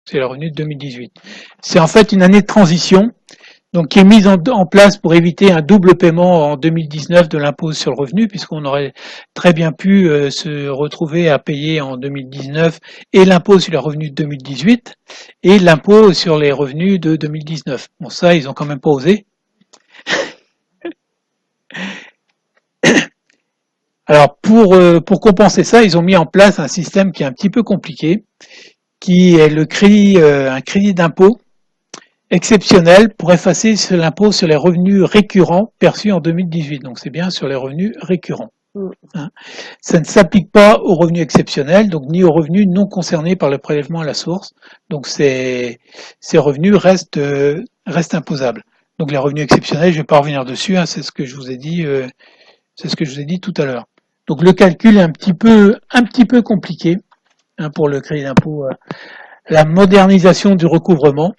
c'est les revenus de 2018. C'est en fait une année de transition, donc qui est mise en place pour éviter un double paiement en 2019 de l'impôt sur le revenu, puisqu'on aurait très bien pu se retrouver à payer en 2019 et l'impôt sur les revenus de 2018 et l'impôt sur les revenus de 2019. Bon, ça, ils ont quand même pas osé. Alors, pour compenser ça, ils ont mis en place un système qui est un petit peu compliqué, qui est le crédit, un crédit d'impôt exceptionnel pour effacer l'impôt sur les revenus récurrents perçus en 2018. Donc c'est bien sur les revenus récurrents. Hein. Ça ne s'applique pas aux revenus exceptionnels, donc ni aux revenus non concernés par le prélèvement à la source. Donc ces revenus restent imposables. Donc les revenus exceptionnels, je ne vais pas revenir dessus, hein, c'est ce que je vous ai dit, tout à l'heure. Donc le calcul est un petit peu compliqué hein, pour le crédit d'impôt. La modernisation du recouvrement.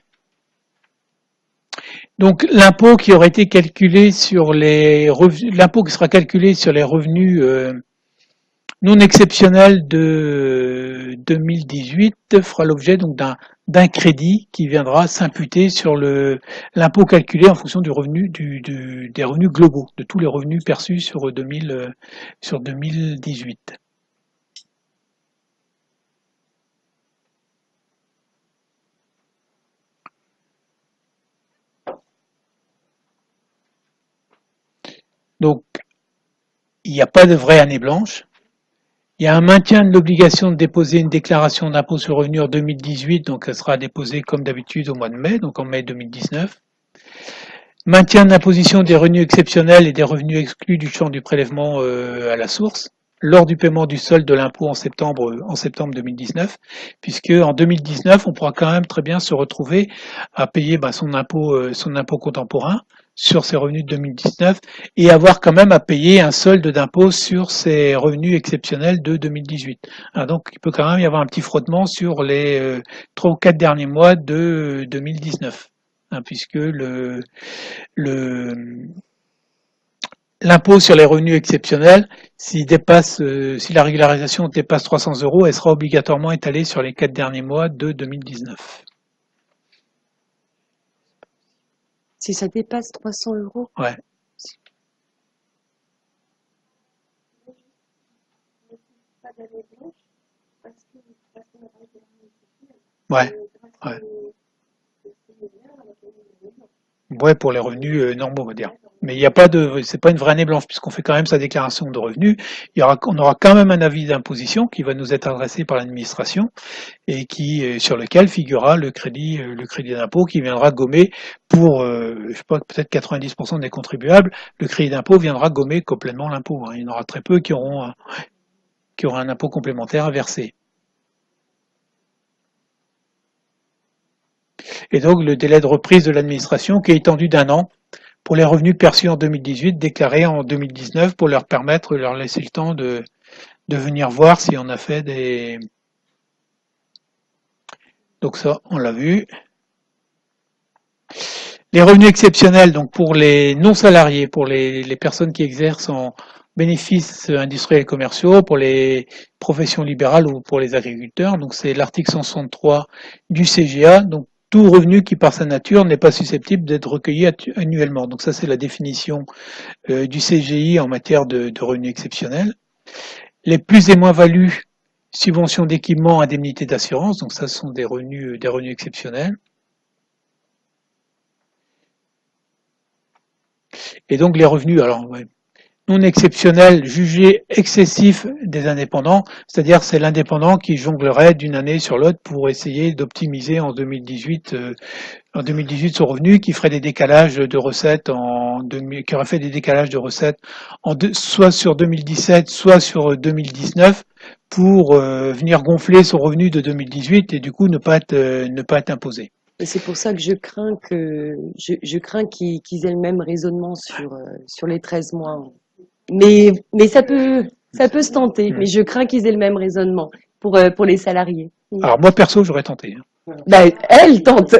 Donc l'impôt qui aurait été calculé sur les revenus, l'impôt qui sera calculé sur les revenus non exceptionnels de 2018 fera l'objet donc d'un crédit qui viendra s'imputer sur l'impôt calculé en fonction du revenu des revenus globaux, de tous les revenus perçus sur 2018. Donc, il n'y a pas de vraie année blanche. Il y a un maintien de l'obligation de déposer une déclaration d'impôt sur le revenu en 2018, donc elle sera déposée comme d'habitude au mois de mai, donc en mai 2019. Maintien de l'imposition des revenus exceptionnels et des revenus exclus du champ du prélèvement à la source lors du paiement du solde de l'impôt en septembre 2019, puisque en 2019, on pourra quand même très bien se retrouver à payer son impôt contemporain sur ses revenus de 2019 et avoir quand même à payer un solde d'impôt sur ses revenus exceptionnels de 2018. Donc il peut quand même y avoir un petit frottement sur les 3 ou 4 derniers mois de 2019, puisque l'impôt sur les revenus exceptionnels, si la régularisation dépasse 300 €, elle sera obligatoirement étalée sur les 4 derniers mois de 2019. Si ça dépasse 300 €. Ouais. Ouais. Ouais. Ouais, pour les revenus normaux, on va dire. Mais il n'y a pas c'est pas une vraie année blanche puisqu'on fait quand même sa déclaration de revenus. On aura quand même un avis d'imposition qui va nous être adressé par l'administration et sur lequel figurera le crédit d'impôt qui viendra gommer pour, je sais pas, peut-être 90% des contribuables. Le crédit d'impôt viendra gommer complètement l'impôt. Il y en aura très peu qui auront un impôt complémentaire à verser. Et donc le délai de reprise de l'administration qui est étendu d'1 an pour les revenus perçus en 2018, déclarés en 2019 pour leur permettre, leur laisser le temps de venir voir si on a fait des... Donc ça, on l'a vu. Les revenus exceptionnels, donc pour les non-salariés, pour les personnes qui exercent en bénéfices industriels et commerciaux, pour les professions libérales ou pour les agriculteurs, donc c'est l'article 163 du CGA, donc tout revenu qui par sa nature n'est pas susceptible d'être recueilli annuellement. Donc ça c'est la définition du CGI en matière de revenus exceptionnels. Les plus et moins values, subventions d'équipement, indemnités d'assurance, donc ça ce sont des revenus exceptionnels. Et donc les revenus, alors non exceptionnels, jugés excessifs des indépendants, c'est-à-dire c'est l'indépendant qui jonglerait d'une année sur l'autre pour essayer d'optimiser en 2018 son revenu, qui ferait des décalages de recettes qui aurait fait des décalages de recettes soit sur 2017, soit sur 2019 pour venir gonfler son revenu de 2018 et du coup ne pas être imposé. Et c'est pour ça que je crains qu'ils aient le même raisonnement sur les 13 mois. Mais ça peut se tenter. Mais je crains qu'ils aient le même raisonnement pour les salariés. Alors moi perso, j'aurais tenté. Bah, elle tente.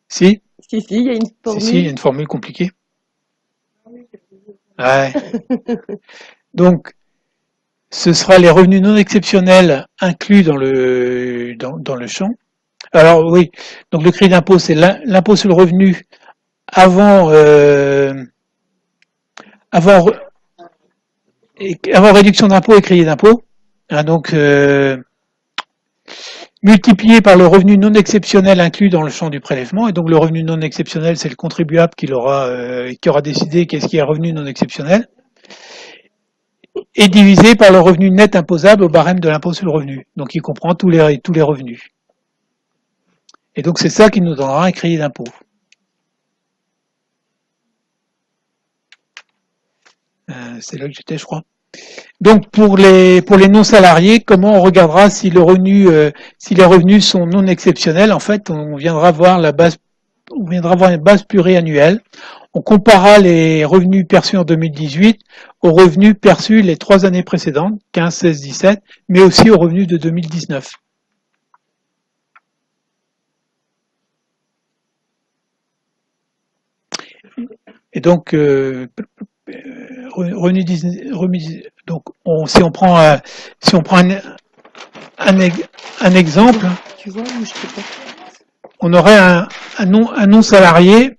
Si, il y a une formule. il y a une formule compliquée. Ouais. Donc, ce sera les revenus non exceptionnels inclus dans le champ. Alors oui, donc le crédit d'impôt, c'est l'impôt sur le revenu avant, avant, avant réduction d'impôt et crédit d'impôt. Hein, donc, multiplié par le revenu non exceptionnel inclus dans le champ du prélèvement. Et donc le revenu non exceptionnel, c'est le contribuable qui aura décidé qu'est-ce qui est revenu non exceptionnel. Et divisé par le revenu net imposable au barème de l'impôt sur le revenu. Donc il comprend tous les revenus. Et donc c'est ça qui nous donnera un crédit d'impôt. C'est là que j'étais, je crois. Donc pour les non salariés, comment on regardera si le revenu, si les revenus sont non exceptionnels? En fait, on viendra voir une base pluriannuelle. On comparera les revenus perçus en 2018 aux revenus perçus les 3 années précédentes, 15, 16, 17, mais aussi aux revenus de 2019. Et donc, donc si on prend un exemple, Tu vois où je peux pas. on aurait un non salarié.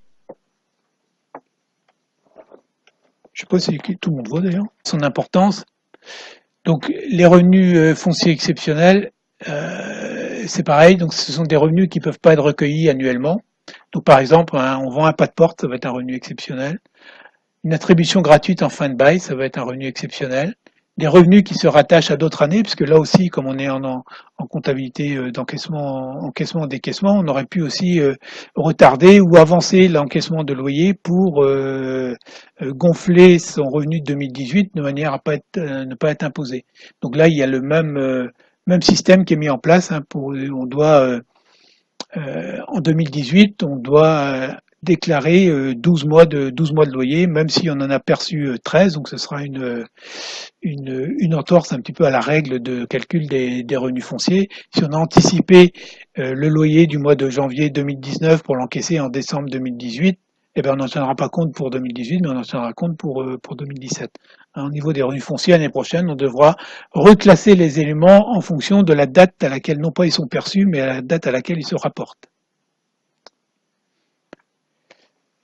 Je ne sais pas si tout le monde voit d'ailleurs son importance. Donc les revenus fonciers exceptionnels, c'est pareil. Donc ce sont des revenus qui ne peuvent pas être recueillis annuellement. Donc par exemple, on vend un pas de porte, ça va être un revenu exceptionnel. Une attribution gratuite en fin de bail, ça va être un revenu exceptionnel. Des revenus qui se rattachent à d'autres années, puisque là aussi, comme on est en comptabilité encaissement, décaissement, on aurait pu aussi retarder ou avancer l'encaissement de loyer pour gonfler son revenu de 2018 de manière à ne pas être imposé. Donc là, il y a le même système qui est mis en place. Hein, on doit en 2018, on doit déclarer 12 mois de loyer, même si on en a perçu 13, donc ce sera une entorse un petit peu à la règle de calcul des revenus fonciers. Si on a anticipé le loyer du mois de janvier 2019 pour l'encaisser en décembre 2018, eh bien on n'en tiendra pas compte pour 2018, mais on en tiendra compte pour 2017. Au niveau des revenus fonciers, l'année prochaine, on devra reclasser les éléments en fonction de la date à laquelle, non pas ils sont perçus, mais à la date à laquelle ils se rapportent.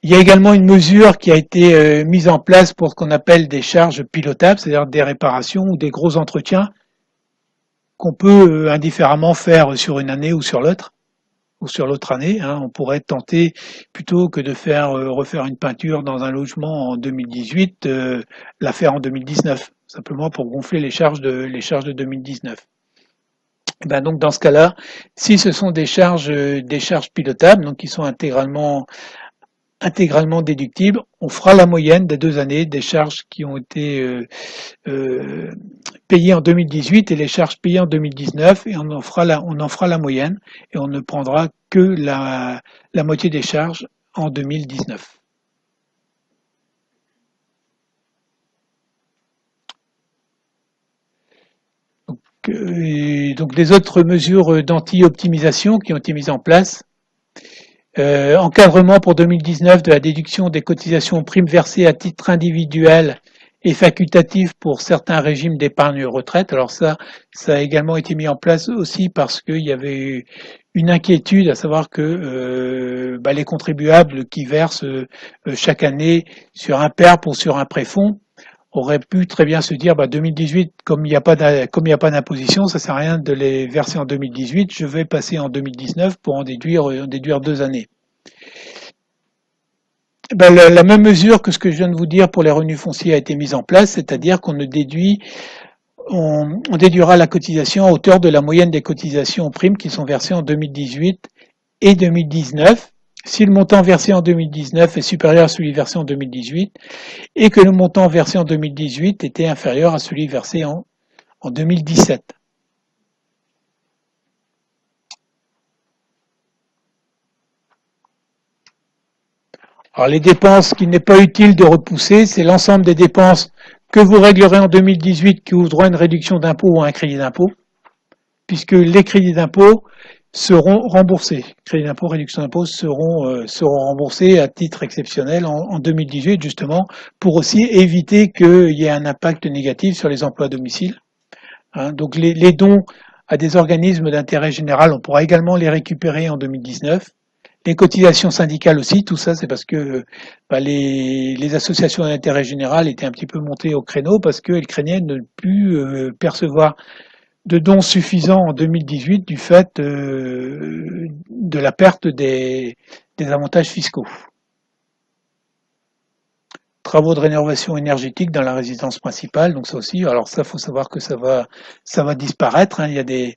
Il y a également une mesure qui a été mise en place pour ce qu'on appelle des charges pilotables, c'est-à-dire des réparations ou des gros entretiens qu'on peut indifféremment faire sur une année ou sur l'autre année. Hein. On pourrait tenter, plutôt que de refaire une peinture dans un logement en 2018, la faire en 2019, simplement pour gonfler les charges de 2019. Et ben donc dans ce cas-là, si ce sont des charges pilotables, donc qui sont intégralement déductibles, on fera la moyenne des 2 années des charges qui ont été payées en 2018 et les charges payées en 2019, et on en fera la moyenne, et on ne prendra que la moitié des charges en 2019. Donc les autres mesures d'anti-optimisation qui ont été mises en place. Encadrement pour 2019 de la déduction des cotisations primes versées à titre individuel et facultatif pour certains régimes d'épargne retraite. Alors ça a également été mis en place aussi parce qu'il y avait une inquiétude, à savoir que les contribuables qui versent chaque année sur un PERP ou sur un préfonds auraient pu très bien se dire 2018, comme il n'y a pas d'imposition, ça sert à rien de les verser en 2018, je vais passer en 2019 pour en déduire 2 années. La même mesure que ce que je viens de vous dire pour les revenus fonciers a été mise en place, c'est-à-dire qu'on déduira la cotisation à hauteur de la moyenne des cotisations primes qui sont versées en 2018 et 2019, si le montant versé en 2019 est supérieur à celui versé en 2018 et que le montant versé en 2018 était inférieur à celui versé en 2017. Alors les dépenses qu'il n'est pas utile de repousser, c'est l'ensemble des dépenses que vous réglerez en 2018 qui ouvrent droit à une réduction d'impôt ou à un crédit d'impôt, puisque les crédits d'impôt seront remboursés. Crédit d'impôt, réduction d'impôt seront remboursés à titre exceptionnel en 2018, justement, pour aussi éviter qu'il y ait un impact négatif sur les emplois à domicile. Hein, donc les dons à des organismes d'intérêt général, on pourra également les récupérer en 2019. Les cotisations syndicales aussi, tout ça, c'est parce que les associations d'intérêt général étaient un petit peu montées au créneau parce qu'elles craignaient de ne plus percevoir de dons suffisants en 2018 du fait de la perte des avantages fiscaux. Travaux de rénovation énergétique dans la résidence principale, donc ça aussi, alors ça, faut savoir que ça va disparaître. Hein. Il y a des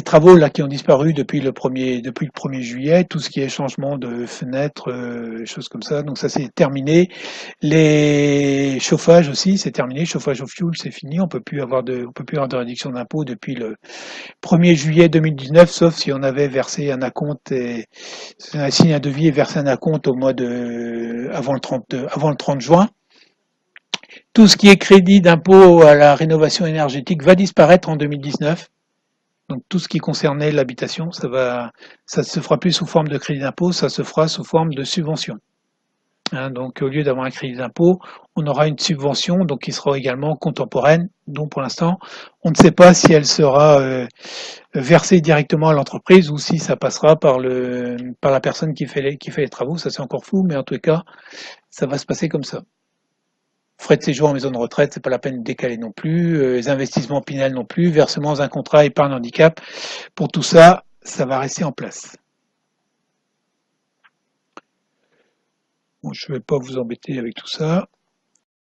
travaux là qui ont disparu depuis le 1er juillet, tout ce qui est changement de fenêtres, choses comme ça. Donc ça c'est terminé. Les chauffages aussi, c'est terminé. Chauffage au fioul, c'est fini. On peut plus avoir de réduction d'impôt depuis le 1er juillet 2019, sauf si on avait versé un acompte et signé un devis et versé un acompte au mois avant le 30 juin. Tout ce qui est crédit d'impôt à la rénovation énergétique va disparaître en 2019. Donc tout ce qui concernait l'habitation, ça se fera plus sous forme de crédit d'impôt, ça se fera sous forme de subvention. Hein, donc au lieu d'avoir un crédit d'impôt, on aura une subvention donc qui sera également contemporaine, dont pour l'instant on ne sait pas si elle sera versée directement à l'entreprise ou si ça passera par la personne qui fait les travaux. Ça c'est encore flou, mais en tout cas ça va se passer comme ça. Frais de séjour en maison de retraite, c'est pas la peine de décaler non plus. Les investissements Pinel non plus. Versement dans un contrat épargne handicap. Pour tout ça, ça va rester en place. Bon, je ne vais pas vous embêter avec tout ça.